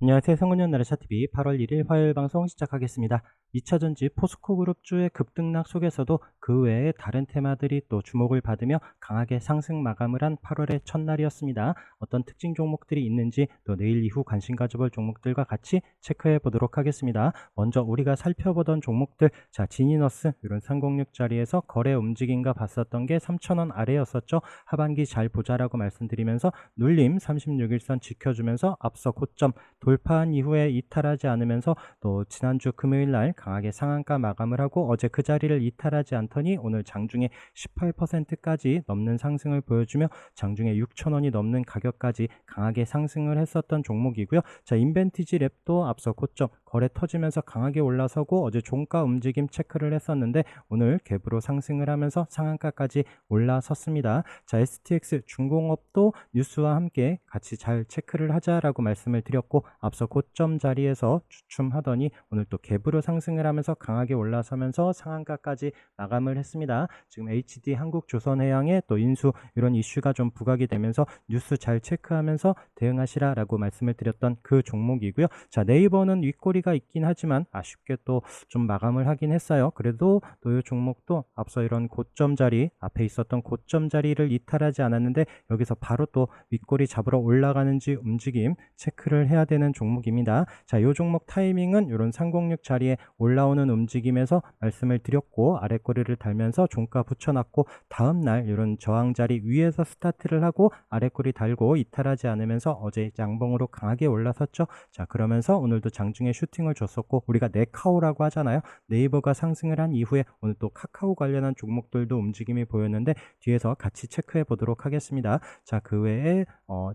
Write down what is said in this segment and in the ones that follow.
안녕하세요. 성근현 나라샤TV 8월 1일 화요일 방송 시작하겠습니다. 2차전지 포스코그룹주의 급등락 속에서도 그 외에 다른 테마들이 또 주목을 받으며 강하게 상승 마감을 한 8월의 첫날이었습니다. 어떤 특징 종목들이 있는지 또 내일 이후 관심 가져볼 종목들과 같이 체크해 보도록 하겠습니다. 먼저 우리가 살펴보던 종목들, 자 지니너스 이런 306 자리에서 거래 움직임과 봤었던 게 3,000원 아래였었죠. 하반기 잘 보자라고 말씀드리면서 눌림 36일선 지켜주면서 앞서 고점 돌파한 이후에 이탈하지 않으면서 또 지난주 금요일날 강하게 상한가 마감을 하고 어제 그 자리를 이탈하지 않더니 오늘 장중에 18%까지 넘는 상승을 보여주며 장중에 6,000원이 넘는 가격까지 강하게 상승을 했었던 종목이고요. 자, 인벤티지 랩도 앞서 고점 거래 터지면서 강하게 올라서고 어제 종가 움직임 체크를 했었는데 오늘 갭으로 상승을 하면서 상한가까지 올라섰습니다. 자, STX 중공업도 뉴스와 함께 같이 잘 체크를 하자라고 말씀을 드렸고 앞서 고점 자리에서 주춤하더니 오늘 또 갭으로 상승을 하면서 강하게 올라서면서 상한가까지 마감을 했습니다. 지금 HD 한국조선해양의 또 인수 이런 이슈가 좀 부각이 되면서 뉴스 잘 체크하면서 대응하시라라고 말씀을 드렸던 그 종목이고요. 자, 네이버는 윗꼬리가 있긴 하지만 아쉽게 또 좀 마감을 하긴 했어요. 그래도 또 이 종목도 앞서 이런 고점 자리 앞에 있었던 고점 자리를 이탈하지 않았는데 여기서 바로 또 윗꼬리 잡으러 올라가는지 움직임 체크를 해야 되는 종목입니다. 자, 이 종목 타이밍은 이런 306 자리에 올라오는 움직임에서 말씀을 드렸고 아래꼬리를 달면서 종가 붙여놨고 다음날 이런 저항 자리 위에서 스타트를 하고 아래꼬리 달고 이탈하지 않으면서 어제 양봉으로 강하게 올라섰죠. 자, 그러면서 오늘도 장중에 슈팅을 줬었고 우리가 네카오라고 하잖아요. 네이버가 상승을 한 이후에 오늘 또 카카오 관련한 종목들도 움직임이 보였는데 뒤에서 같이 체크해 보도록 하겠습니다. 자, 그 외에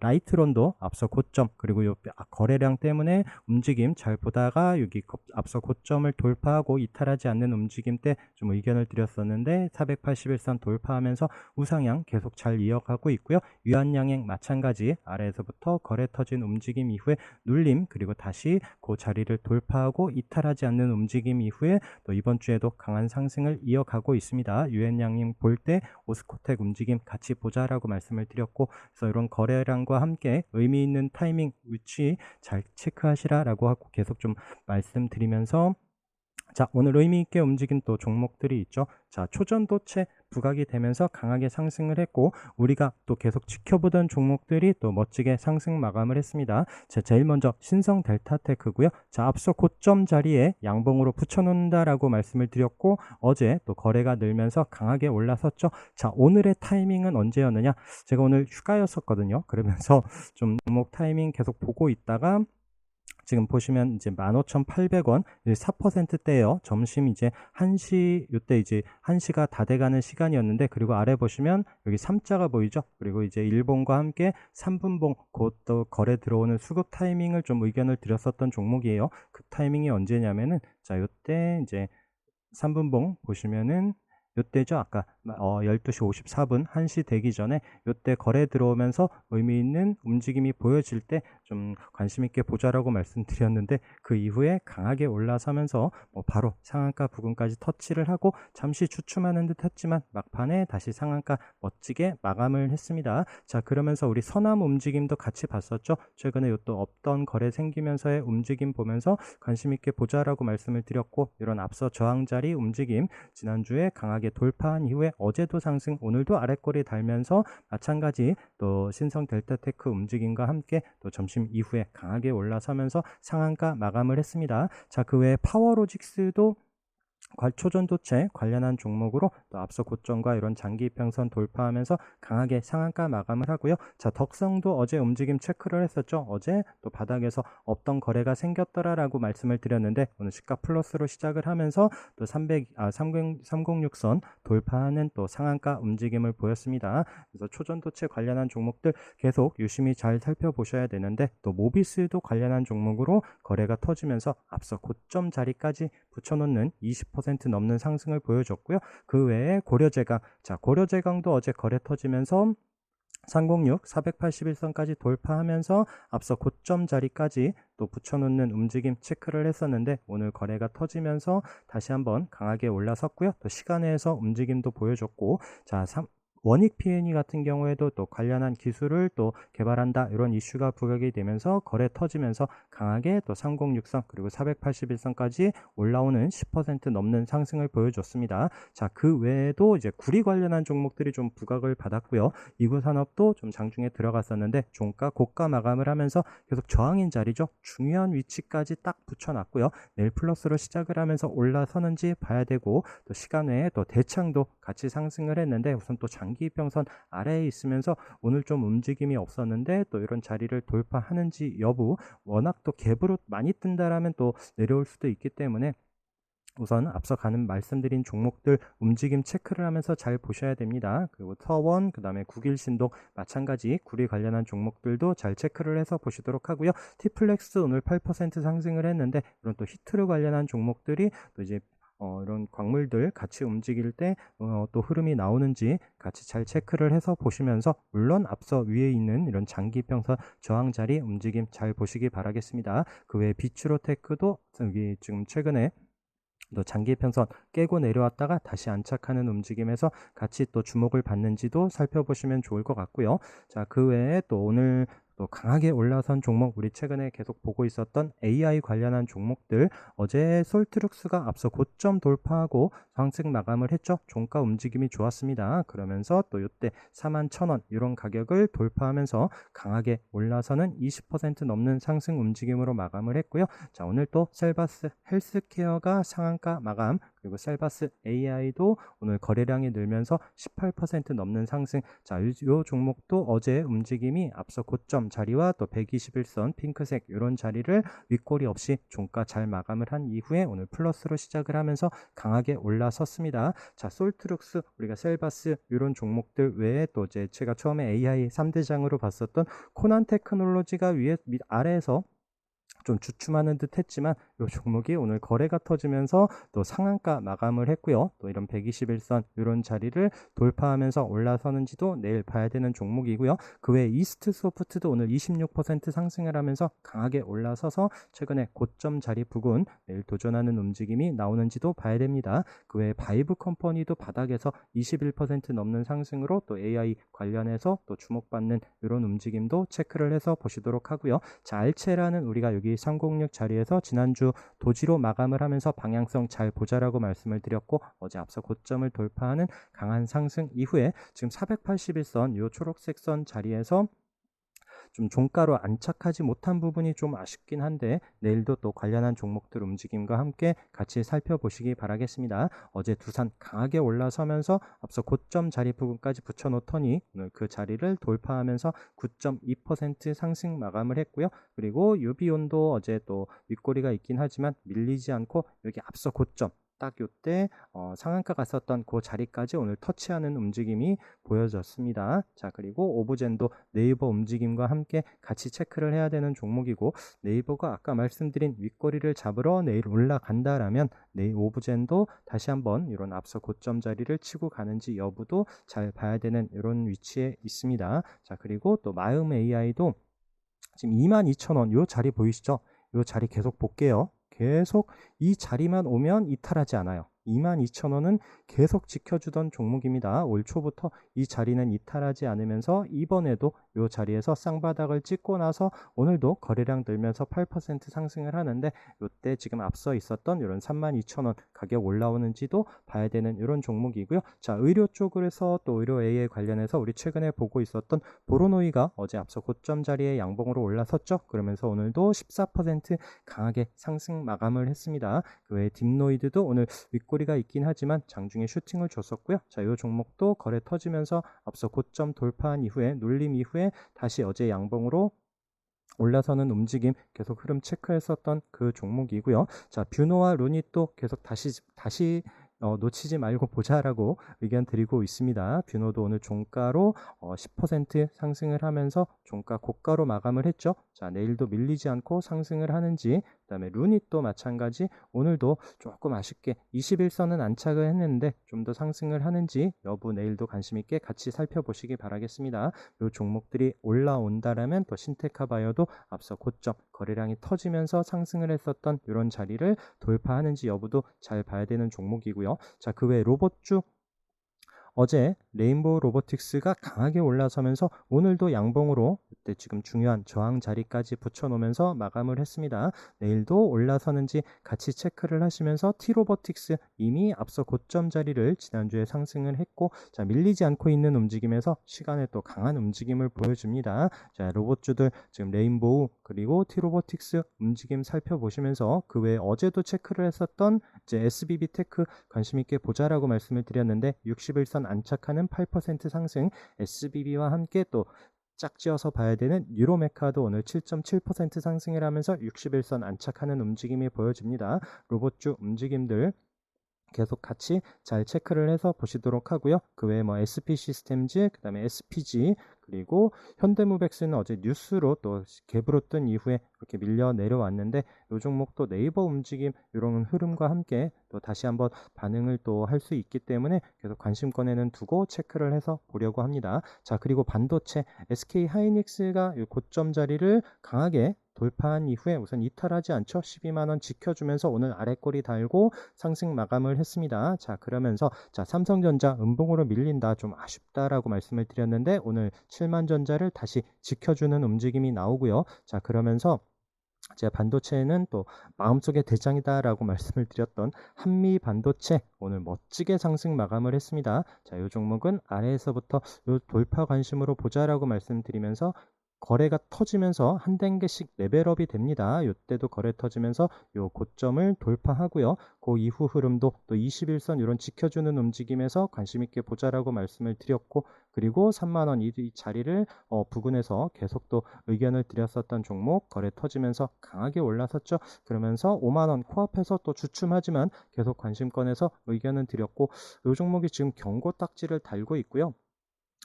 라이트론도 앞서 고점 그리고 요 거래량 때문에 움직임 잘 보다가 여기 앞서 고점을 돌파하고 이탈하지 않는 움직임 때 좀 의견을 드렸었는데 481선 돌파하면서 우상향 계속 잘 이어가고 있고요. 위안양행 마찬가지 아래에서부터 거래 터진 움직임 이후에 눌림 그리고 다시 그 자리를 돌파하고 이탈하지 않는 움직임 이후에 또 이번 주에도 강한 상승을 이어가고 있습니다. 위안양행 볼 때 오스코텍 움직임 같이 보자라고 말씀을 드렸고 그래서 이런 거래량과 함께 의미 있는 타이밍 위치 잘 체크하시라라고 하고 계속 좀 말씀드리면서 자, 오늘 의미 있게 움직인 또 종목들이 있죠. 자, 초전도체 부각이 되면서 강하게 상승을 했고 우리가 또 계속 지켜보던 종목들이 또 멋지게 상승 마감을 했습니다. 자, 제일 먼저 신성 델타테크고요. 자, 앞서 고점 자리에 양봉으로 붙여놓는다라고 말씀을 드렸고 어제 또 거래가 늘면서 강하게 올라섰죠. 자, 오늘의 타이밍은 언제였느냐? 제가 오늘 휴가였었거든요. 그러면서 좀 종목 타이밍 계속 보고 있다가 지금 보시면 이제 15,800원 4%대예요. 점심 이제 1시 요때 이제 1시가 다 돼가는 시간이었는데 그리고 아래 보시면 여기 3자가 보이죠? 그리고 이제 일봉과 함께 3분봉 그것도 거래 들어오는 수급 타이밍을 좀 의견을 드렸었던 종목이에요. 그 타이밍이 언제냐면은 자 요때 이제 3분봉 보시면은 요때죠. 아까 12시 54분 1시 되기 전에 요때 거래 들어오면서 의미 있는 움직임이 보여질 때 좀 관심 있게 보자라고 말씀드렸는데 그 이후에 강하게 올라서면서 바로 상한가 부근까지 터치를 하고 잠시 주춤하는 듯 했지만 막판에 다시 상한가 멋지게 마감을 했습니다. 자, 그러면서 우리 서남 움직임도 같이 봤었죠. 최근에 요또 없던 거래 생기면서의 움직임 보면서 관심 있게 보자라고 말씀을 드렸고 이런 앞서 저항 자리 움직임 지난주에 강하게 돌파한 이후에 어제도 상승 오늘도 아래꼬리 달면서 마찬가지 또 신성 델타테크 움직임과 함께 또 점심 이후에 강하게 올라서면서 상한가 마감을 했습니다. 자, 그 외에 파워로직스도 초전도체 관련한 종목으로 또 앞서 고점과 이런 장기 이평선 돌파하면서 강하게 상한가 마감을 하고요. 자, 덕성도 어제 움직임 체크를 했었죠. 어제 또 바닥에서 없던 거래가 생겼더라라고 말씀을 드렸는데 오늘 시가 플러스로 시작을 하면서 또 306선 돌파하는 또 상한가 움직임을 보였습니다. 그래서 초전도체 관련한 종목들 계속 유심히 잘 살펴보셔야 되는데 또 모비스도 관련한 종목으로 거래가 터지면서 앞서 고점 자리까지 붙여놓는 20% 넘는 상승을 보여줬고요. 그 외에 고려제강, 자, 고려제강도 어제 거래 터지면서 306, 481선까지 돌파하면서 앞서 고점 자리까지 또 붙여놓는 움직임 체크를 했었는데 오늘 거래가 터지면서 다시 한번 강하게 올라섰고요. 또 시간에서 움직임도 보여줬고 자, 원익 PNE 같은 경우에도 또 관련한 기술을 또 개발한다 이런 이슈가 부각이 되면서 거래 터지면서 강하게 또 3060선 그리고 481선까지 올라오는 10% 넘는 상승을 보여줬습니다. 자, 그 외에도 이제 구리 관련한 종목들이 좀 부각을 받았고요. 이구산업도 좀 장중에 들어갔었는데 종가 고가 마감을 하면서 계속 저항인 자리죠. 중요한 위치까지 딱 붙여놨고요. 내일 플러스로 시작을 하면서 올라서는지 봐야 되고, 또 시간 외에 또 대창도 같이 상승을 했는데 우선 또 장기 이평선 아래에 있으면서 오늘 좀 움직임이 없었는데 또 이런 자리를 돌파하는지 여부, 워낙 또 갭으로 많이 뜬다라면 또 내려올 수도 있기 때문에 우선 앞서 가는 말씀드린 종목들 움직임 체크를 하면서 잘 보셔야 됩니다. 그리고 터원, 그 다음에 국일신동 마찬가지 구리 관련한 종목들도 잘 체크를 해서 보시도록 하고요. 티플렉스 오늘 8% 상승을 했는데 이런 또 히트를 관련한 종목들이 또 이제 이런 광물들 같이 움직일 때 또 흐름이 나오는지 같이 잘 체크를 해서 보시면서, 물론 앞서 위에 있는 이런 장기평선 저항 자리 움직임 잘 보시기 바라겠습니다. 그 외에 비추로테크도 여기 지금 최근에 또 장기 평선 깨고 내려왔다가 다시 안착하는 움직임에서 같이 또 주목을 받는지도 살펴보시면 좋을 것 같고요. 자, 그 외에 또 오늘 또 강하게 올라선 종목, 우리 최근에 계속 보고 있었던 AI 관련한 종목들, 어제 솔트룩스가 앞서 고점 돌파하고 상승 마감을 했죠. 종가 움직임이 좋았습니다. 그러면서 또 이때 41,000원 이런 가격을 돌파하면서 강하게 올라서는 20% 넘는 상승 움직임으로 마감을 했고요. 자, 오늘 또 셀바스 헬스케어가 상한가 마감, 그리고 셀바스 AI도 오늘 거래량이 늘면서 18% 넘는 상승. 자, 이 종목도 어제 움직임이 앞서 고점 자리와 또 121선 핑크색 이런 자리를 윗꼬리 없이 종가 잘 마감을 한 이후에 오늘 플러스로 시작을 하면서 강하게 올라섰습니다. 자, 솔트룩스, 우리가 셀바스 이런 종목들 외에 또 제가 처음에 AI 3대장으로 봤었던 코난 테크놀로지가 위에 아래에서 좀 주춤하는 듯 했지만 이 종목이 오늘 거래가 터지면서 또 상한가 마감을 했고요. 또 이런 121선 이런 자리를 돌파하면서 올라서는지도 내일 봐야 되는 종목이고요. 그 외에 이스트 소프트도 오늘 26% 상승을 하면서 강하게 올라서서 최근에 고점 자리 부근 내일 도전하는 움직임이 나오는지도 봐야 됩니다. 그 외에 바이브 컴퍼니도 바닥에서 21% 넘는 상승으로 또 AI 관련해서 또 주목받는 이런 움직임도 체크를 해서 보시도록 하고요. 자, 알체라는 우리가 여기 306 자리에서 지난주 도지로 마감을 하면서 방향성 잘 보자라고 말씀을 드렸고, 어제 앞서 고점을 돌파하는 강한 상승 이후에 지금 481선 이 초록색 선 자리에서 좀 종가로 안착하지 못한 부분이 좀 아쉽긴 한데, 내일도 또 관련한 종목들 움직임과 함께 같이 살펴보시기 바라겠습니다. 어제 두산 강하게 올라서면서 앞서 고점 자리 부분까지 붙여놓더니 오늘 그 자리를 돌파하면서 9.2% 상승 마감을 했고요. 그리고 유비온도 어제 또 윗꼬리가 있긴 하지만 밀리지 않고 여기 앞서 고점 딱 요때 상한가 갔었던 그 자리까지 오늘 터치하는 움직임이 보여졌습니다. 자, 그리고 오브젠도 네이버 움직임과 함께 같이 체크를 해야 되는 종목이고, 네이버가 아까 말씀드린 윗꼬리를 잡으러 내일 올라간다라면 내일 오브젠도 다시 한번 이런 앞서 고점 자리를 치고 가는지 여부도 잘 봐야 되는 이런 위치에 있습니다. 자, 그리고 또 마음 AI도 지금 22,000원 요 자리 보이시죠? 요 자리 계속 볼게요. 계속 이 자리만 오면 이탈하지 않아요. 22,000원은 계속 지켜주던 종목입니다. 올 초부터 이 자리는 이탈하지 않으면서 이번에도 이 자리에서 쌍바닥을 찍고 나서 오늘도 거래량 늘면서 8% 상승을 하는데, 이때 지금 앞서 있었던 이런 32,000원 가격 올라오는지도 봐야 되는 이런 종목이고요. 자, 의료 쪽에서 또 의료 AI 관련해서 우리 최근에 보고 있었던 보로노이가 어제 앞서 고점 자리에 양봉으로 올라섰죠. 그러면서 오늘도 14% 강하게 상승 마감을 했습니다. 그 외에 딥노이드도 오늘 윗꼬리가 있긴 하지만 장중에 슈팅을 줬었고요. 자, 이 종목도 거래 터지면서 앞서 고점 돌파한 이후에 눌림 이후에 다시 어제 양봉으로 올라서는 움직임 계속 흐름 체크했었던 그 종목이고요. 자, 뷰노와 루닛도 계속 다시 놓치지 말고 보자라고 의견 드리고 있습니다. 뷰노도 오늘 종가로 10% 상승을 하면서 종가 고가로 마감을 했죠. 자, 내일도 밀리지 않고 상승을 하는지, 그 다음에 루닛도 마찬가지 오늘도 조금 아쉽게 21선은 안착을 했는데 좀 더 상승을 하는지 여부 내일도 관심 있게 같이 살펴보시기 바라겠습니다. 이 종목들이 올라온다라면 또 신테카바이오도 앞서 고점 거래량이 터지면서 상승을 했었던 이런 자리를 돌파하는지 여부도 잘 봐야 되는 종목이고요. 자, 그 외 로봇주 어제 레인보우 로보틱스가 강하게 올라서면서 오늘도 양봉으로 이때 지금 중요한 저항 자리까지 붙여놓으면서 마감을 했습니다. 내일도 올라서는지 같이 체크를 하시면서 T로보틱스 이미 앞서 고점 자리를 지난주에 상승을 했고, 자, 밀리지 않고 있는 움직임에서 시간에 또 강한 움직임을 보여줍니다. 자, 로봇주들 지금 레인보우 그리고 T로보틱스 움직임 살펴보시면서 그 외에 어제도 체크를 했었던 이제 SBB테크 관심 있게 보자라고 말씀을 드렸는데 61선 안착하는 8% 상승, SBB와 함께 또 짝지어서 봐야 되는 유로메카도 오늘 7.7% 상승을 하면서 61선 안착하는 움직임이 보여집니다. 로봇주 움직임들 계속 같이 잘 체크를 해서 보시도록 하고요. 그 외에 뭐 SP 시스템즈, 그 다음에 SPG, 그리고 현대무백스는 어제 뉴스로 또 갭으로 뜬 이후에 이렇게 밀려 내려왔는데 이 종목도 네이버 움직임 이런 흐름과 함께 또 다시 한번 반응을 또 할 수 있기 때문에 계속 관심권에는 두고 체크를 해서 보려고 합니다. 자, 그리고 반도체 SK 하이닉스가 이 고점 자리를 강하게 돌파한 이후에 우선 이탈하지 않죠. 12만원 지켜주면서 오늘 아래꼬리 달고 상승 마감을 했습니다. 자, 그러면서 자, 삼성전자 음봉으로 밀린다, 좀 아쉽다라고 말씀을 드렸는데 오늘 7만전자를 다시 지켜주는 움직임이 나오고요. 자, 그러면서 제가 반도체는 또 마음속의 대장이다라고 말씀을 드렸던 한미 반도체 오늘 멋지게 상승 마감을 했습니다. 자, 이 종목은 아래에서부터 요 돌파 관심으로 보자라고 말씀드리면서 거래가 터지면서 한 단계씩 레벨업이 됩니다. 이때도 거래 터지면서 요 고점을 돌파하고요. 그 이후 흐름도 또 21선 이런 지켜주는 움직임에서 관심 있게 보자라고 말씀을 드렸고, 그리고 3만원 이 자리를 부근에서 계속 또 의견을 드렸었던 종목 거래 터지면서 강하게 올라섰죠. 그러면서 5만원 코앞에서 또 주춤하지만 계속 관심권에서 의견을 드렸고, 이 종목이 지금 경고 딱지를 달고 있고요.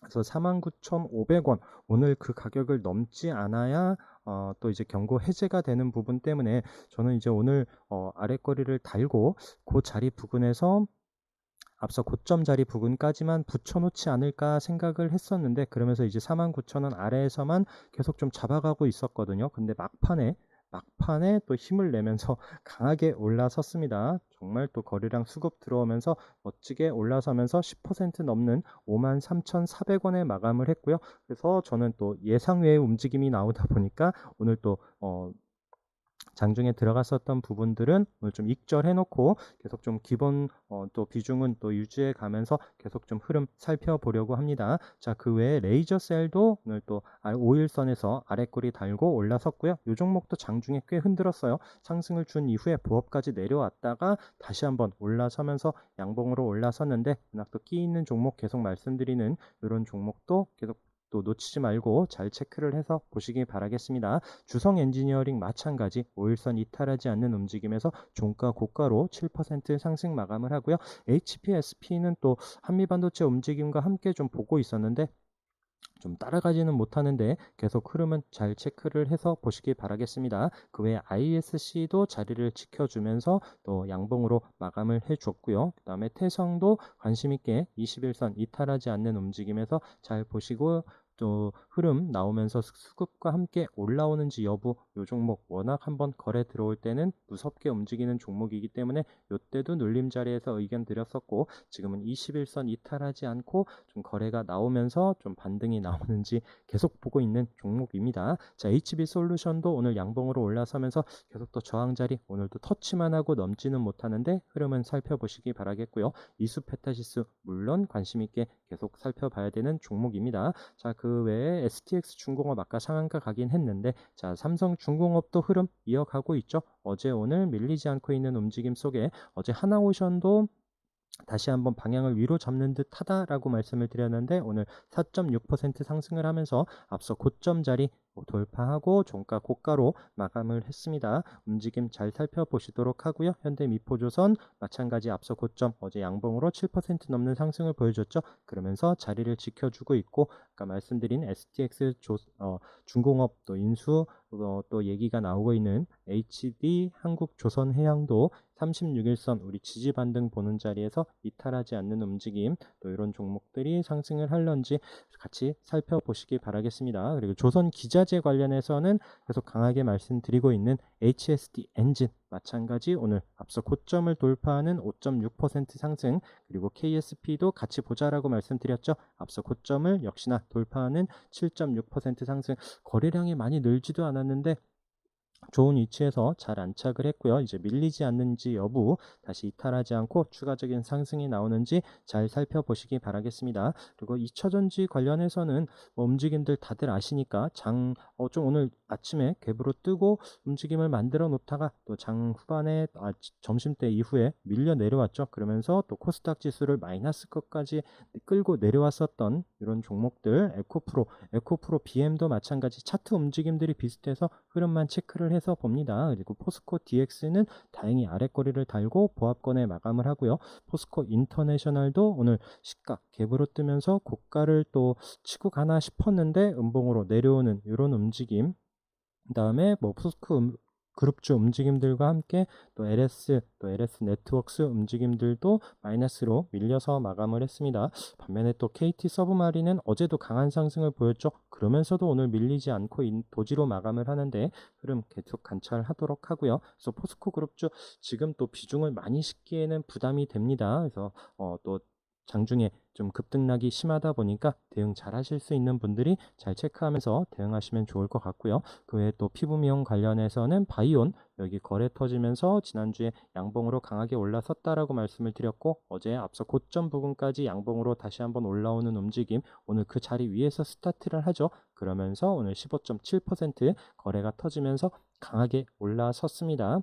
그래서 49,500원 오늘 그 가격을 넘지 않아야 또 이제 경고 해제가 되는 부분 때문에 저는 이제 오늘 아랫거리를 달고 그 자리 부근에서 앞서 고점 자리 부근까지만 붙여놓지 않을까 생각을 했었는데, 그러면서 이제 49,000원 아래에서만 계속 좀 잡아가고 있었거든요. 근데 막판에 또 힘을 내면서 강하게 올라섰습니다. 정말 또 거래량 수급 들어오면서 멋지게 올라서면서 10% 넘는 53,400원에 마감을 했고요. 그래서 저는 또 예상 외의 움직임이 나오다 보니까 오늘 또 장중에 들어갔었던 부분들은 오늘 좀 익절해 놓고 계속 좀 기본 또 비중은 또 유지해 가면서 계속 좀 흐름 살펴보려고 합니다. 자, 그 외에 레이저셀도 오늘 또 5일선에서 아래꼬리 달고 올라섰고요. 이 종목도 장중에 꽤 흔들었어요. 상승을 준 이후에 보합까지 내려왔다가 다시 한번 올라서면서 양봉으로 올라섰는데, 워낙 또 끼 있는 종목 계속 말씀드리는 이런 종목도 계속 또 놓치지 말고 잘 체크를 해서 보시기 바라겠습니다. 주성 엔지니어링 마찬가지 5일선 이탈하지 않는 움직임에서 종가 고가로 7% 상승 마감을 하고요. HPSP는 또 한미반도체 움직임과 함께 좀 보고 있었는데 좀 따라가지는 못하는데 계속 흐름은 잘 체크를 해서 보시기 바라겠습니다. 그 외에 ISC도 자리를 지켜주면서 또 양봉으로 마감을 해줬고요. 그 다음에 태성도 관심있게 21선 이탈하지 않는 움직임에서 잘 보시고, 또 흐름 나오면서 수급과 함께 올라오는지 여부, 요 종목 워낙 한번 거래 들어올 때는 무섭게 움직이는 종목이기 때문에 요때도 눌림 자리에서 의견 드렸었고, 지금은 21선 이탈하지 않고 좀 거래가 나오면서 좀 반등이 나오는지 계속 보고 있는 종목입니다. 자, HB솔루션도 오늘 양봉으로 올라서면서 계속 또 저항 자리 오늘도 터치만 하고 넘지는 못하는데 흐름은 살펴보시기 바라겠고요. 이수페타시스 물론 관심 있게 계속 살펴봐야 되는 종목입니다. 자, 그 외에 STX 중공업 아까 상한가 가긴 했는데, 자, 삼성 중공업도 흐름 이어가고 있죠. 어제 오늘 밀리지 않고 있는 움직임 속에 어제 하나오션도 다시 한번 방향을 위로 잡는 듯 하다라고 말씀을 드렸는데 오늘 4.6% 상승을 하면서 앞서 고점 자리 돌파하고 종가 고가로 마감을 했습니다. 움직임 잘 살펴보시도록 하고요. 현대미포조선 마찬가지 앞서 고점 어제 양봉으로 7% 넘는 상승을 보여줬죠. 그러면서 자리를 지켜주고 있고, 아까 말씀드린 STX 중공업 또 인수 또 얘기가 나오고 있는 HD 한국조선해양도 36일선 우리 지지 반등 보는 자리에서 이탈하지 않는 움직임, 또 이런 종목들이 상승을 할런지 같이 살펴보시기 바라겠습니다. 그리고 조선 기자재 관련해서는 계속 강하게 말씀드리고 있는 HSD 엔진 마찬가지 오늘 앞서 고점을 돌파하는 5.6% 상승, 그리고 KSP도 같이 보자라고 말씀드렸죠. 앞서 고점을 역시나 돌파하는 7.6% 상승, 거래량이 많이 늘지도 않았는데 좋은 위치에서 잘 안착을 했고요. 이제 밀리지 않는지 여부, 다시 이탈하지 않고 추가적인 상승이 나오는지 잘 살펴보시기 바라겠습니다. 그리고 2차전지 관련해서는 움직임들 다들 아시니까 좀 오늘 아침에 갭으로 뜨고 움직임을 만들어 놓다가 또 장 후반에 점심때 이후에 밀려 내려왔죠. 그러면서 또 코스닥 지수를 마이너스 것까지 끌고 내려왔었던 이런 종목들, 에코프로 BM도 마찬가지 차트 움직임들이 비슷해서 흐름만 체크를 해서 봅니다. 그리고 포스코 DX는 다행히 아랫꼬리를 달고 보합권에 마감을 하고요. 포스코 인터내셔널도 오늘 시가 갭으로 뜨면서 고가를 또 치고 가나 싶었는데 음봉으로 내려오는 이런 움직임, 그 다음에 포스코 그룹주 움직임들과 함께 또 LS 네트워크스 움직임들도 마이너스로 밀려서 마감을 했습니다. 반면에 또 KT 서브마린은 어제도 강한 상승을 보였죠. 그러면서도 오늘 밀리지 않고 도지로 마감을 하는데 흐름 계속 관찰하도록 하고요. 그래서 포스코 그룹주 지금 또 비중을 많이 싣기에는 부담이 됩니다. 그래서 또 장중에 좀 급등락이 심하다 보니까 대응 잘 하실 수 있는 분들이 잘 체크하면서 대응하시면 좋을 것 같고요. 그 외에 또 피부 미용 관련해서는 바이온 여기 거래 터지면서 지난주에 양봉으로 강하게 올라섰다라고 말씀을 드렸고, 어제 앞서 고점 부근까지 양봉으로 다시 한번 올라오는 움직임, 오늘 그 자리 위에서 스타트를 하죠. 그러면서 오늘 15.7% 거래가 터지면서 강하게 올라섰습니다.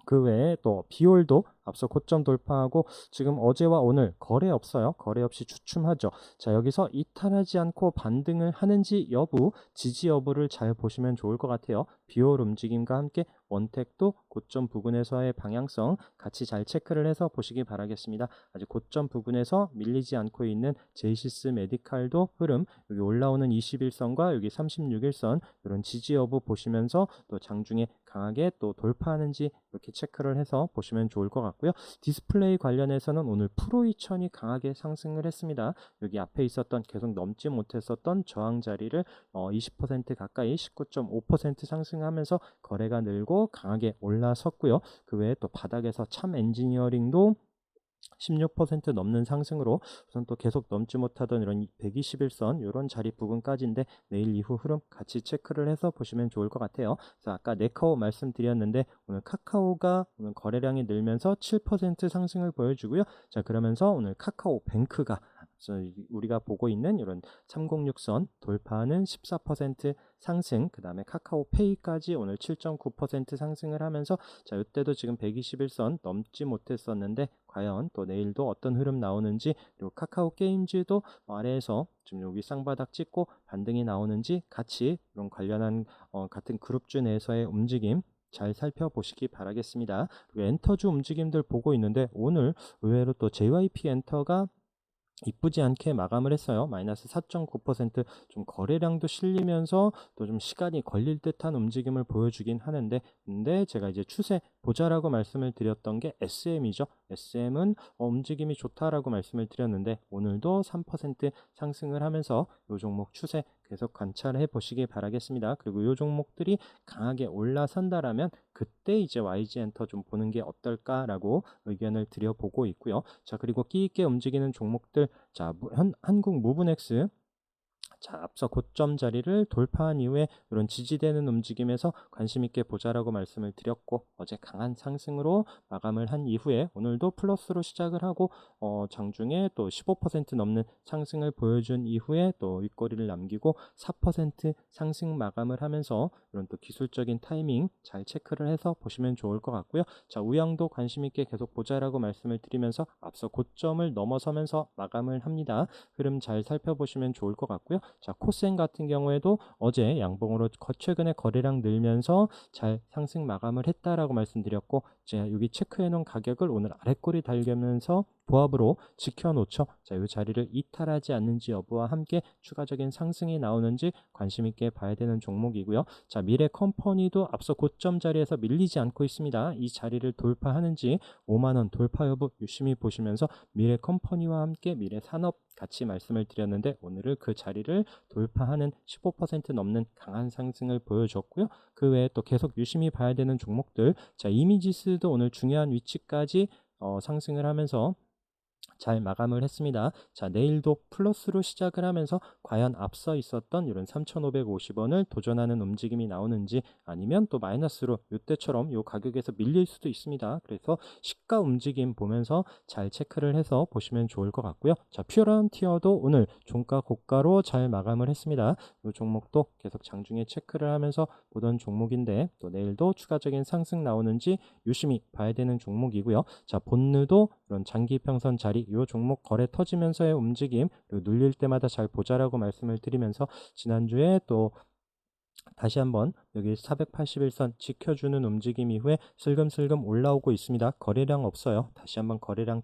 그 외에 또 비올도 앞서 고점 돌파하고 지금 어제와 오늘 거래 없어요. 거래 없이 주춤하죠. 자, 여기서 이탈하지 않고 반등을 하는지 여부, 지지 여부를 잘 보시면 좋을 것 같아요. 비올 움직임과 함께 원택도 고점 부근에서의 방향성 같이 잘 체크를 해서 보시기 바라겠습니다. 아직 고점 부근에서 밀리지 않고 있는 제이시스 메디칼도 흐름, 여기 올라오는 21선과 여기 36일선 이런 지지 여부 보시면서 또 장중에 강하게 또 돌파하는지 이렇게 체크를 해서 보시면 좋을 것 같고요. 디스플레이 관련해서는 오늘 프로2000이 강하게 상승을 했습니다. 여기 앞에 있었던 계속 넘지 못했었던 저항 자리를 20% 가까이 19.5% 상승하면서 거래가 늘고 강하게 올라섰고요. 그 외에 또 바닥에서 참 엔지니어링도 16% 넘는 상승으로 우선 또 계속 넘지 못하던 이런 121선 이런 자리 부분까지인데 내일 이후 흐름 같이 체크를 해서 보시면 좋을 것 같아요. 그래서 아까 네카오 말씀드렸는데 오늘 카카오가 오늘 거래량이 늘면서 7% 상승을 보여주고요. 자, 그러면서 오늘 카카오뱅크가 우리가 보고 있는 이런 306선 돌파하는 14% 상승, 그 다음에 카카오페이까지 오늘 7.9% 상승을 하면서 자, 이때도 지금 121선 넘지 못했었는데 과연 또 내일도 어떤 흐름 나오는지, 그리고 카카오 게임즈도 아래에서 지금 여기 쌍바닥 찍고 반등이 나오는지 같이 이런 관련한 같은 그룹주 내에서의 움직임 잘 살펴보시기 바라겠습니다. 그리고 엔터주 움직임들 보고 있는데 오늘 의외로 또 JYP 엔터가 이쁘지 않게 마감을 했어요. 마이너스 4.9%, 좀 거래량도 실리면서 또 좀 시간이 걸릴 듯한 움직임을 보여주긴 하는데, 근데 제가 이제 추세 보자라고 말씀을 드렸던 게 SM이죠. SM은 움직임이 좋다라고 말씀을 드렸는데 오늘도 3% 상승을 하면서 이 종목 추세 계속 관찰해 보시기 바라겠습니다. 그리고 이 종목들이 강하게 올라선다라면 그때 이제 YG엔터 좀 보는 게 어떨까라고 의견을 드려보고 있고요. 자, 그리고 끼 있게 움직이는 종목들, 자, 한국 무브넥스, 자, 앞서 고점 자리를 돌파한 이후에 이런 지지되는 움직임에서 관심 있게 보자라고 말씀을 드렸고, 어제 강한 상승으로 마감을 한 이후에 오늘도 플러스로 시작을 하고 장중에 또 15% 넘는 상승을 보여준 이후에 또 윗꼬리를 남기고 4% 상승 마감을 하면서 이런 또 기술적인 타이밍 잘 체크를 해서 보시면 좋을 것 같고요. 자, 우양도 관심 있게 계속 보자라고 말씀을 드리면서 앞서 고점을 넘어서면서 마감을 합니다. 흐름 잘 살펴보시면 좋을 것 같고요. 자, 코센 같은 경우에도 어제 양봉으로 최근에 거래량 늘면서 잘 상승 마감을 했다라고 말씀드렸고, 제가 여기 체크해 놓은 가격을 오늘 아랫꼬리 달려면서 보합으로 지켜놓죠. 자, 이 자리를 이탈하지 않는지 여부와 함께 추가적인 상승이 나오는지 관심 있게 봐야 되는 종목이고요. 자, 미래 컴퍼니도 앞서 고점 자리에서 밀리지 않고 있습니다. 이 자리를 돌파하는지 5만원 돌파 여부 유심히 보시면서 미래 컴퍼니와 함께 미래 산업 같이 말씀을 드렸는데 오늘은 그 자리를 돌파하는 15% 넘는 강한 상승을 보여줬고요. 그 외에 또 계속 유심히 봐야 되는 종목들, 자, 이미지스도 오늘 중요한 위치까지 상승을 하면서 잘 마감을 했습니다. 자, 내일도 플러스로 시작을 하면서 과연 앞서 있었던 이런 3,550원을 도전하는 움직임이 나오는지, 아니면 또 마이너스로 이때처럼 이 가격에서 밀릴 수도 있습니다. 그래서 시가 움직임 보면서 잘 체크를 해서 보시면 좋을 것 같고요. 자, 퓨런티어도 오늘 종가 고가로 잘 마감을 했습니다. 이 종목도 계속 장중에 체크를 하면서 보던 종목인데 또 내일도 추가적인 상승 나오는지 유심히 봐야 되는 종목이고요. 자, 본느도 이런 장기 평선 자리, 이 종목 거래 터지면서의 움직임, 그리고 눌릴 때마다 잘 보자라고 말씀을 드리면서 지난주에 또 다시 한번 여기 481선 지켜주는 움직임 이후에 슬금슬금 올라오고 있습니다. 거래량 없어요. 다시 한번 거래량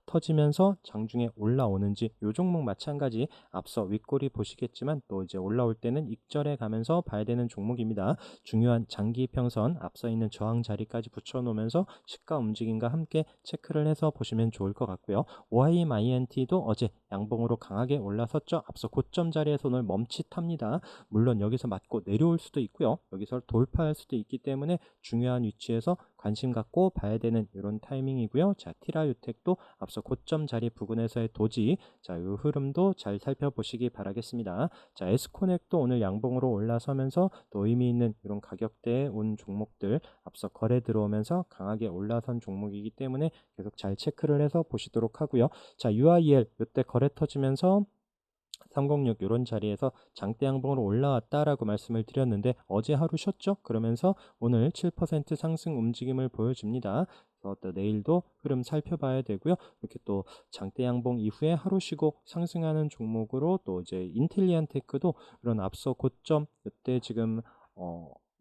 터지면서 장중에 올라오는지, 요 종목 마찬가지 앞서 윗꼬리 보시겠지만 또 이제 올라올 때는 익절해 가면서 봐야 되는 종목입니다. 중요한 장기 평선 앞서 있는 저항 자리까지 붙여놓으면서 시가 움직임과 함께 체크를 해서 보시면 좋을 것 같고요. OIMINT도 어제 양봉으로 강하게 올라섰죠. 앞서 고점 자리에서 오늘 멈칫합니다. 물론 여기서 맞고 내려올 수도 있고요. 여기서 돌파할 수도 있기 때문에 중요한 위치에서 관심 갖고 봐야 되는 이런 타이밍이고요. 자, 티라유텍도 앞서 고점 자리 부근에서의 도지, 자, 이 흐름도 잘 살펴보시기 바라겠습니다. 자, 에스코넥도 오늘 양봉으로 올라서면서 또 의미 있는 이런 가격대에 온 종목들, 앞서 거래 들어오면서 강하게 올라선 종목이기 때문에 계속 잘 체크를 해서 보시도록 하고요. 자, UIL 이때 거래 터지면서 306 이런 자리에서 장대 양봉으로 올라왔다라고 말씀을 드렸는데 어제 하루 쉬었죠. 그러면서 오늘 7% 상승 움직임을 보여줍니다. 그래서 또 내일도 흐름 살펴봐야 되고요. 이렇게 또 장대 양봉 이후에 하루 쉬고 상승하는 종목으로 또 이제 인텔리안테크도 이런 앞서 고점 이때 지금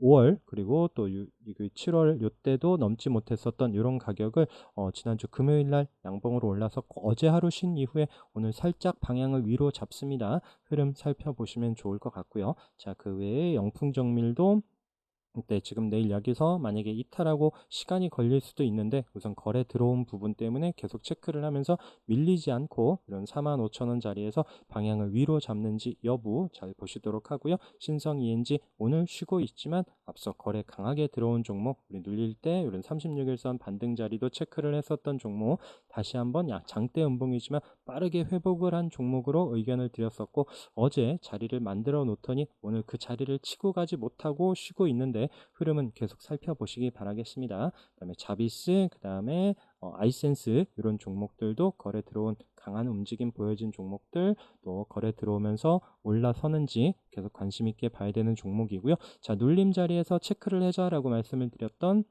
5월 그리고 또 7월 이때도 넘지 못했었던 이런 가격을 지난주 금요일 날 양봉으로 올라섰고 어제 하루 쉰 이후에 오늘 살짝 방향을 위로 잡습니다. 흐름 살펴보시면 좋을 것 같고요. 자, 그 외에 영풍정밀도 네, 지금 내일 여기서 만약에 이탈하고 시간이 걸릴 수도 있는데 우선 거래 들어온 부분 때문에 계속 체크를 하면서 밀리지 않고 이런 45,000원 자리에서 방향을 위로 잡는지 여부 잘 보시도록 하고요. 신성 ENG 오늘 쉬고 있지만 앞서 거래 강하게 들어온 종목, 우리 눌릴 때 이런 36일선 반등 자리도 체크를 했었던 종목, 다시 한번 장대 음봉이지만 빠르게 회복을 한 종목으로 의견을 드렸었고 어제 자리를 만들어 놓더니 오늘 그 자리를 치고 가지 못하고 쉬고 있는데 흐름은 계속 살펴보시기 바라겠습니다. 그다음에 자비스, 그다음에 아이센스 이런 종목들도 거래 들어온 강한 움직임 보여진 종목들, 또 거래 들어오면서 올라서는지 계속 관심 있게 봐야 되는 종목이고요. 자, 눌림 자리에서 체크를 해자라고 말씀을 드렸던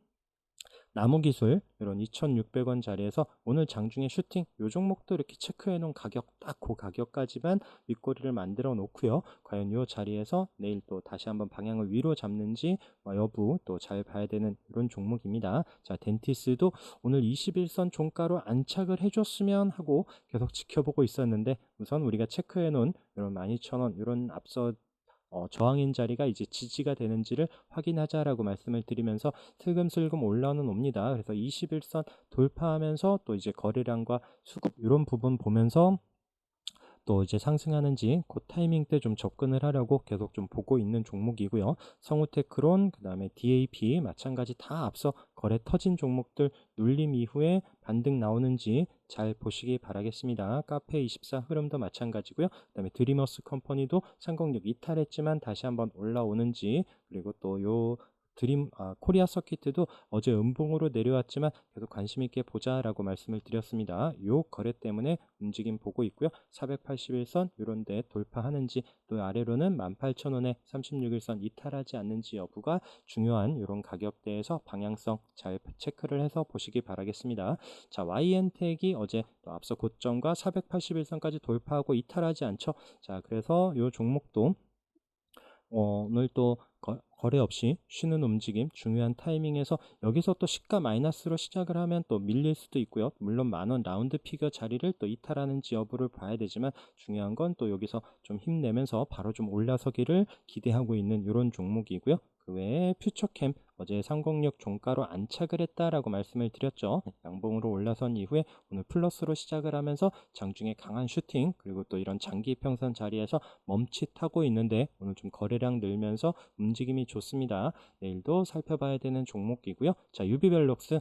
나무기술 이런 2,600원 자리에서 오늘 장중에 슈팅 요 종목도 이렇게 체크해 놓은 가격 딱 그 가격까지만 윗꼬리를 만들어 놓고요. 과연 요 자리에서 내일 또 다시 한번 방향을 위로 잡는지 여부 또 잘 봐야 되는 이런 종목입니다. 자, 덴티스도 오늘 21선 종가로 안착을 해줬으면 하고 계속 지켜보고 있었는데 우선 우리가 체크해 놓은 이런 12,000원 이런 앞서 저항인 자리가 이제 지지가 되는지를 확인하자라고 말씀을 드리면서 슬금슬금 올라오는 옵니다. 그래서 21선 돌파하면서 또 이제 거래량과 수급 이런 부분 보면서 또 이제 상승하는지 그 타이밍 때 좀 접근을 하려고 계속 좀 보고 있는 종목이고요. 성우테크론, 그 다음에 DAP 마찬가지 다 앞서 거래 터진 종목들 눌림 이후에 반등 나오는지 잘 보시기 바라겠습니다. 카페24 흐름도 마찬가지고요. 그 다음에 드리머스 컴퍼니도 306 이탈했지만 다시 한번 올라오는지, 그리고 또 코리아 서킷도 어제 음봉으로 내려왔지만 계속 관심 있게 보자라고 말씀을 드렸습니다. 요 거래 때문에 움직임 보고 있고요. 481선 이런 데 돌파하는지, 또 아래로는 18,000원에 36일선 이탈하지 않는지 여부가 중요한 이런 가격대에서 방향성 잘 체크를 해서 보시기 바라겠습니다. 자, YN텍이 어제 또 앞서 고점과 481선까지 돌파하고 이탈하지 않죠. 자, 그래서 요 종목도 오늘 또 거래 없이 쉬는 움직임 중요한 타이밍에서 여기서 또 시가 마이너스로 시작을 하면 또 밀릴 수도 있고요. 물론 만원 라운드 피겨 자리를 또 이탈하는지 여부를 봐야 되지만 중요한 건 또 여기서 좀 힘내면서 바로 좀 올라서기를 기대하고 있는 이런 종목이고요. 그 그 외에 퓨처캠 어제 306 종가로 안착을 했다라고 말씀을 드렸죠. 양봉으로 올라선 이후에 오늘 플러스로 시작을 하면서 장중에 강한 슈팅 그리고 또 이런 장기 평선 자리에서 멈칫하고 있는데 오늘 좀 거래량 늘면서 움직임이 좋습니다. 내일도 살펴봐야 되는 종목이고요. 자, 유비벨록스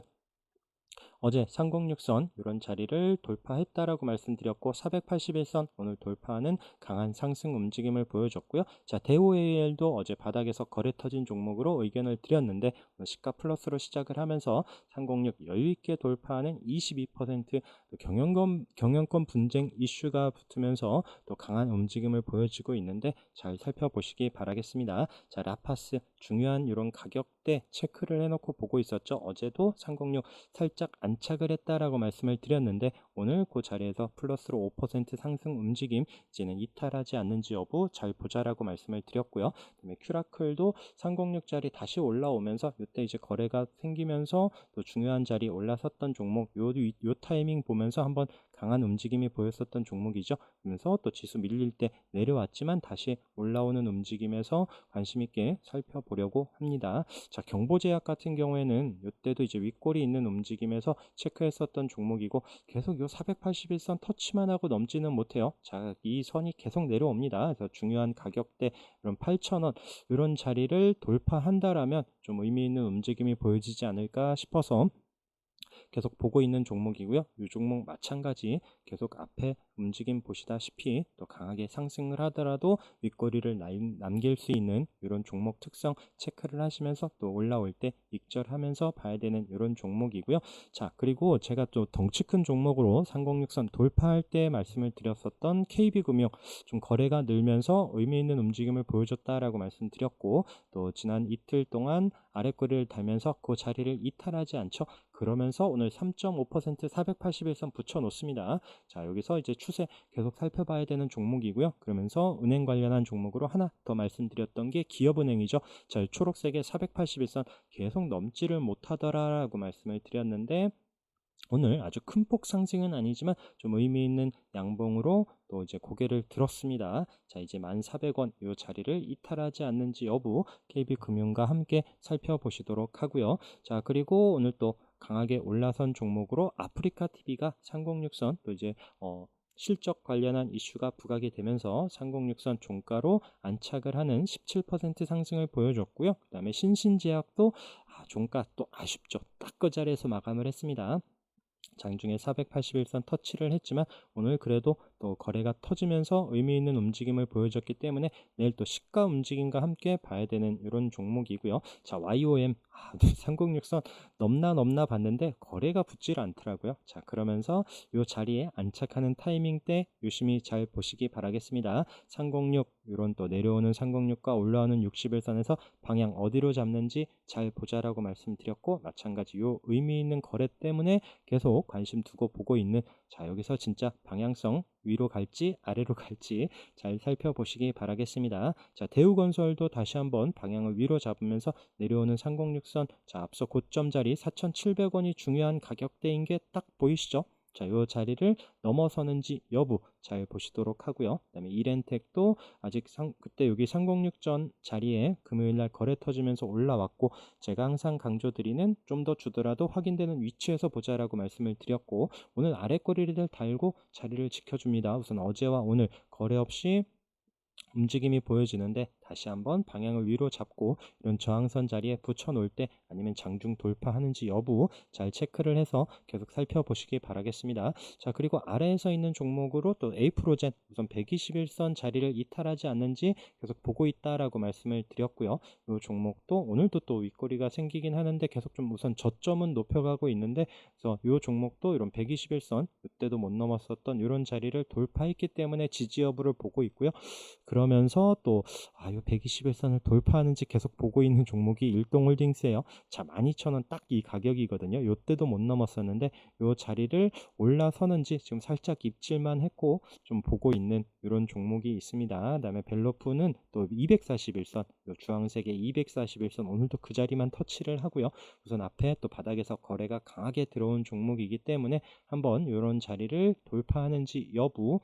어제 306선 이런 자리를 돌파했다라고 말씀드렸고 481선 오늘 돌파하는 강한 상승 움직임을 보여줬고요. 자, 대우AL도 어제 바닥에서 거래 터진 종목으로 의견을 드렸는데 오늘 시가 플러스로 시작을 하면서 306 여유있게 돌파하는 22% 경영권 분쟁 이슈가 붙으면서 또 강한 움직임을 보여주고 있는데 잘 살펴보시기 바라겠습니다. 자, 라파스 중요한 이런 가격대 체크를 해놓고 보고 있었죠. 어제도 306 살짝 안착을 했다라고 말씀을 드렸는데 오늘 그 자리에서 플러스로 5% 상승 움직임 이제는 이탈하지 않는지 여부 잘 보자라고 말씀을 드렸고요. 그다음에 큐라클도 306짜리 다시 올라오면서 이때 이제 거래가 생기면서 또 중요한 자리 올라섰던 종목 요 타이밍 보면서 한번 강한 움직임이 보였었던 종목이죠. 그러면서 또 지수 밀릴 때 내려왔지만 다시 올라오는 움직임에서 관심 있게 살펴보려고 합니다. 자, 경보제약 같은 경우에는 이때도 이제 윗골이 있는 움직임에서 체크했었던 종목이고 계속 요 481선 터치만 하고 넘지는 못해요. 자, 이 선이 계속 내려옵니다. 그래서 중요한 가격대 이런 8,000원 이런 자리를 돌파한다라면 좀 의미 있는 움직임이 보여지지 않을까 싶어서 계속 보고 있는 종목이고요. 이 종목 마찬가지 계속 앞에 움직임 보시다시피 또 강하게 상승을 하더라도 윗꼬리를 남길 수 있는 이런 종목 특성 체크를 하시면서 또 올라올 때 익절하면서 봐야 되는 이런 종목이고요. 자, 그리고 제가 또 덩치 큰 종목으로 306선 돌파할 때 말씀을 드렸었던 KB금융 좀 거래가 늘면서 의미 있는 움직임을 보여줬다라고 말씀드렸고 또 지난 이틀 동안 아랫꼬리를 달면서 그 자리를 이탈하지 않죠. 그러면서 오늘 3.5% 481선 붙여 놓습니다. 자, 여기서 이제 추세 계속 살펴봐야 되는 종목이고요. 그러면서 은행 관련한 종목으로 하나 더 말씀드렸던 게 기업은행이죠. 자, 초록색의 481선 계속 넘지를 못하더라라고 말씀을 드렸는데 오늘 아주 큰 폭 상승은 아니지만 좀 의미 있는 양봉으로 또 이제 고개를 들었습니다. 자, 이제 1,400원 이 자리를 이탈하지 않는지 여부 KB금융과 함께 살펴보시도록 하고요. 자, 그리고 오늘 또 강하게 올라선 종목으로 아프리카TV가 306선 또 이제 실적 관련한 이슈가 부각이 되면서 306선 종가로 안착을 하는 17% 상승을 보여줬고요. 그 다음에 신신제약도 종가 또 아쉽죠. 딱 그 자리에서 마감을 했습니다. 장중에 481선 터치를 했지만 오늘 그래도 또 거래가 터지면서 의미 있는 움직임을 보여줬기 때문에 내일 또 시가 움직임과 함께 봐야 되는 이런 종목이고요. 자, YOM 306선 넘나 봤는데 거래가 붙질 않더라고요. 자, 그러면서 이 자리에 안착하는 타이밍 때 유심히 잘 보시기 바라겠습니다. 306 이런 또 내려오는 306과 올라오는 61선에서 방향 어디로 잡는지 잘 보자라고 말씀드렸고 마찬가지 요 의미 있는 거래 때문에 계속 관심 두고 보고 있는 자, 여기서 진짜 방향성 위로 갈지 아래로 갈지 잘 살펴보시기 바라겠습니다. 자, 대우건설도 다시 한번 방향을 위로 잡으면서 내려오는 306선 자, 앞서 고점 자리 4,700원이 중요한 가격대인 게 딱 보이시죠? 자, 요 자리를 넘어서는지 여부 잘 보시도록 하고요. 그다음에 이렌텍도 아직 그때 여기 306전 자리에 금요일날 거래 터지면서 올라왔고 제가 항상 강조드리는 좀 더 주더라도 확인되는 위치에서 보자라고 말씀을 드렸고 오늘 아랫꼬리를 달고 자리를 지켜줍니다. 우선 어제와 오늘 거래 없이 움직임이 보여지는데 다시 한번 방향을 위로 잡고 이런 저항선 자리에 붙여 놓을 때 아니면 장중 돌파하는지 여부 잘 체크를 해서 계속 살펴보시기 바라겠습니다. 자, 그리고 아래에서 있는 종목으로 또 에이프로젠 우선 121선 자리를 이탈하지 않는지 계속 보고 있다라고 말씀을 드렸고요. 이 종목도 오늘도 또 윗꼬리가 생기긴 하는데 계속 좀 우선 저점은 높여가고 있는데 그래서 이 종목도 이런 121선 그때도 못 넘었었던 이런 자리를 돌파했기 때문에 지지 여부를 보고 있고요. 그러면서 또 이 121선을 돌파하는지 계속 보고 있는 종목이 일동홀딩스예요. 자, 12,000원 딱 이 가격이거든요. 이때도 못 넘었었는데 이 자리를 올라서는지 지금 살짝 입질만 했고 좀 보고 있는 이런 종목이 있습니다. 그다음에 벨로프는 또 241선 주황색의 241선 오늘도 그 자리만 터치를 하고요. 우선 앞에 또 바닥에서 거래가 강하게 들어온 종목이기 때문에 한번 이런 자리를 돌파하는지 여부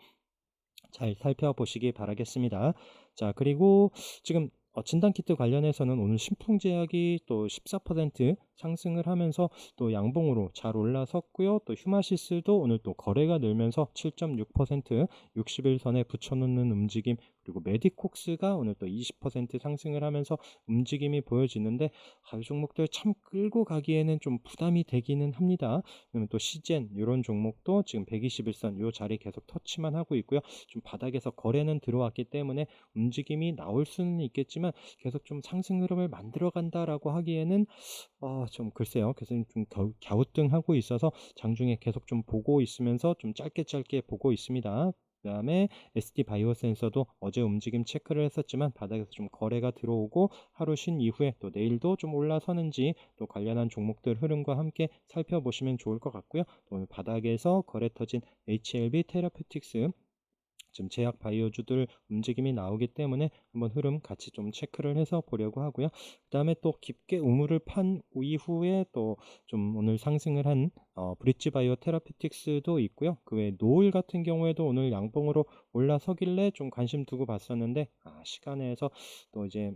잘 살펴보시기 바라겠습니다. 자, 그리고 지금 진단키트 관련해서는 오늘 신풍제약이 또 14% 상승을 하면서 또 양봉으로 잘 올라섰고요. 또 휴마시스도 오늘 또 거래가 늘면서 7.6% 60일선에 붙여놓는 움직임, 그리고 메디콕스가 오늘 또 20% 상승을 하면서 움직임이 보여지는데, 이 종목들 참 끌고 가기에는 좀 부담이 되기는 합니다. 그러면 또 시젠 이런 종목도 지금 121선 이 자리 계속 터치만 하고 있고요. 좀 바닥에서 거래는 들어왔기 때문에 움직임이 나올 수는 있겠지만 계속 좀 상승 흐름을 만들어 간다라고 하기에는 좀 글쎄요. 그래서 좀 갸우뚱하고 있어서 장중에 계속 좀 보고 있으면서 좀 짧게 보고 있습니다. 그다음에 SD 바이오 센서도 어제 움직임 체크를 했었지만 바닥에서 좀 거래가 들어오고 하루 쉰 이후에 또 내일도 좀 올라서는지 또 관련한 종목들 흐름과 함께 살펴보시면 좋을 것 같고요. 또 오늘 바닥에서 거래 터진 HLB 테라퓨틱스, 지금 제약 바이오주들 움직임이 나오기 때문에 한번 흐름 같이 좀 체크를 해서 보려고 하고요. 그 다음에 또 깊게 우물을 판 이후에 또 좀 오늘 상승을 한 브릿지 바이오 테라피틱스도 있고요. 그 외에 노을 같은 경우에도 오늘 양봉으로 올라서길래 좀 관심 두고 봤었는데, 시간에서 또 이제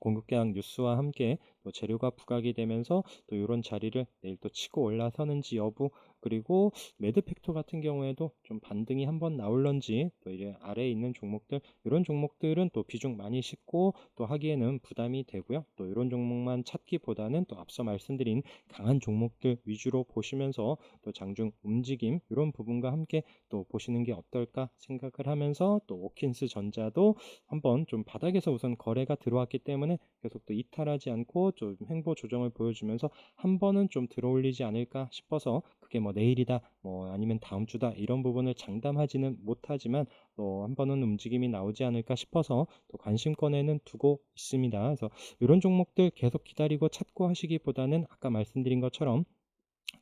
공급 개혁 뉴스와 함께 또 재료가 부각이 되면서 또 이런 자리를 내일 또 치고 올라서는지 여부, 그리고 매드팩토 같은 경우에도 좀 반등이 한번 나올런지, 또 이제 아래에 있는 종목들, 이런 종목들은 또 비중 많이 싣고 또 하기에는 부담이 되고요. 또 이런 종목만 찾기보다는 또 앞서 말씀드린 강한 종목들 위주로 보시면서 또 장중 움직임 이런 부분과 함께 또 보시는 게 어떨까 생각을 하면서, 또 오킨스 전자도 한번 좀 바닥에서 우선 거래가 들어왔기 때문에 계속 또 이탈하지 않고 좀 횡보 조정을 보여주면서 한 번은 좀 들어올리지 않을까 싶어서, 그게 뭐 내일이다 뭐 아니면 다음 주다 이런 부분을 장담하지는 못하지만 또 한 번은 움직임이 나오지 않을까 싶어서 또 관심권에는 두고 있습니다. 그래서 이런 종목들 계속 기다리고 찾고 하시기보다는 아까 말씀드린 것처럼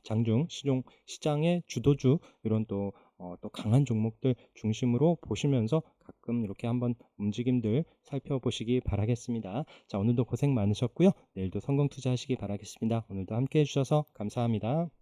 장중 시장의 주도주 이런 또 강한 종목들 중심으로 보시면서 가끔 이렇게 한번 움직임들 살펴보시기 바라겠습니다. 자, 오늘도 고생 많으셨고요. 내일도 성공 투자하시기 바라겠습니다. 오늘도 함께 해주셔서 감사합니다.